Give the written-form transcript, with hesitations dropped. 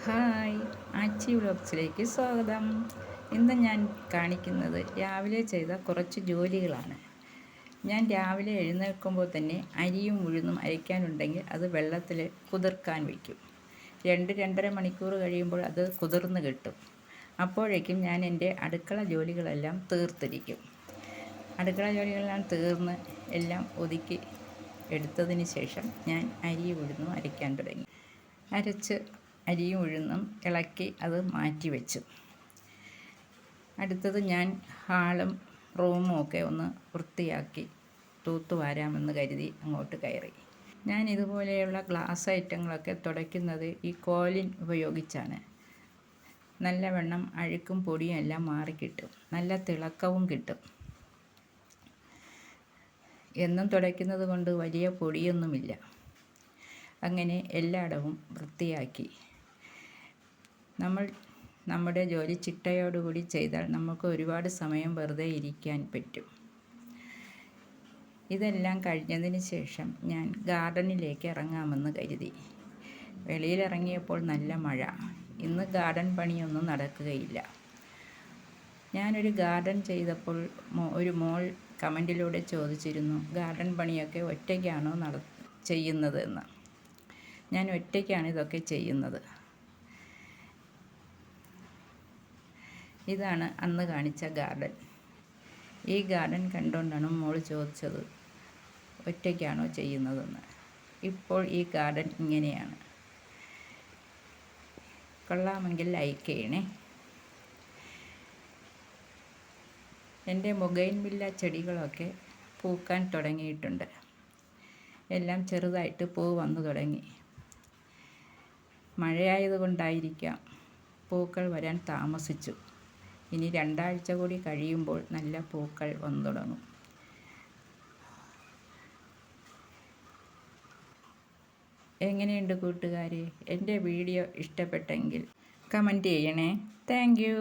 Hi, ആച്ചി വ്ലോഗ്സിലേക്ക് സ്വാഗതം. ഇന്ന് ഞാൻ കാണിക്കുന്നത് രാവിലെ ചെയ്ത കുറച്ച് ജോലികളാണ്. ഞാൻ രാവിലെ എഴുന്നേൽക്കുമ്പോൾ തന്നെ അരിയും ഉഴുന്നും അരയ്ക്കാനുണ്ടെങ്കിൽ അത് വെള്ളത്തിൽ കുതിർക്കാൻ വയ്ക്കും. 2-2.5 മണിക്കൂർ കഴിയുമ്പോൾ അത് കുതിർന്ന് കിട്ടും. അപ്പോഴേക്കും ഞാൻ എൻ്റെ അടുക്കള ജോലികളെല്ലാം തീർത്തിരിക്കും. അടുക്കള ജോലികളെല്ലാം തീർന്ന് എല്ലാം ഒതുക്കി എടുത്തതിന് ശേഷം ഞാൻ അരിയും ഉഴുന്നും അരയ്ക്കാൻ തുടങ്ങി. അരിയും ഉഴുന്നും ഇളക്കി അത് മാറ്റി വെച്ചു. അടുത്തത് ഞാൻ ഹാളും റൂമും ഒക്കെ ഒന്ന് വൃത്തിയാക്കി തൂത്തുവാരാമെന്ന് കരുതി അങ്ങോട്ട് കയറി. ഞാൻ ഇതുപോലെയുള്ള ഗ്ലാസ് ഐറ്റങ്ങളൊക്കെ തുടയ്ക്കുന്നത് ഈ കോലിൻ ഉപയോഗിച്ചാണ്. നല്ലവണ്ണം അഴുക്കും പൊടിയും എല്ലാം മാറിക്കിട്ടും, നല്ല തിളക്കവും കിട്ടും. എന്നും തുടയ്ക്കുന്നത് കൊണ്ട് വലിയ പൊടിയൊന്നുമില്ല. അങ്ങനെ എല്ലായിടവും വൃത്തിയാക്കി നമ്മുടെ ജോലി ചിട്ടയോടുകൂടി ചെയ്താൽ നമുക്ക് ഒരുപാട് സമയം വെറുതെ ഇരിക്കാൻ പറ്റും. ഇതെല്ലാം കഴിഞ്ഞതിന് ശേഷം ഞാൻ ഗാർഡനിലേക്ക് ഇറങ്ങാമെന്ന് കരുതി. വെളിയിലിറങ്ങിയപ്പോൾ നല്ല മഴ. ഇന്ന് ഗാർഡൻ പണിയൊന്നും നടക്കുകയില്ല. ഞാനൊരു ഗാർഡൻ ചെയ്തപ്പോൾ ഒരു മോൾ കമൻറ്റിലൂടെ ചോദിച്ചിരുന്നു, ഗാർഡൻ പണിയൊക്കെ ഒറ്റയ്ക്കാണോ ചെയ്യുന്നത് എന്ന്. ഞാൻ ഒറ്റയ്ക്കാണ് ഇതൊക്കെ ചെയ്യുന്നത്. ഇതാണ് അന്ന് കാണിച്ച ഗാർഡൻ. ഈ ഗാർഡൻ കണ്ടുകൊണ്ടാണ് മോൾ ചോദിച്ചത് ഒറ്റയ്ക്കാണോ ചെയ്യുന്നതെന്ന്. ഇപ്പോൾ ഈ ഗാർഡൻ ഇങ്ങനെയാണ്. കൊള്ളാമെങ്കിൽ ലൈക്ക് ചെയ്യണേ. എൻ്റെ ബൊഗൈൻവില്ല ചെടികളൊക്കെ പൂക്കാൻ തുടങ്ങിയിട്ടുണ്ട്. എല്ലാം ചെറുതായിട്ട് പൂ വന്നു തുടങ്ങി. മഴയായതുകൊണ്ടായിരിക്കാം പൂക്കൾ വരാൻ താമസിച്ചു. ഇനി 2 ആഴ്ച കൂടി കഴിയുമ്പോൾ നല്ല പൂക്കൾ വന്നു തുടങ്ങും. എങ്ങനെയുണ്ട് കൂട്ടുകാരെ? എൻ്റെ വീഡിയോ ഇഷ്ടപ്പെട്ടെങ്കിൽ കമൻറ്റ് ചെയ്യണേ. Thank you.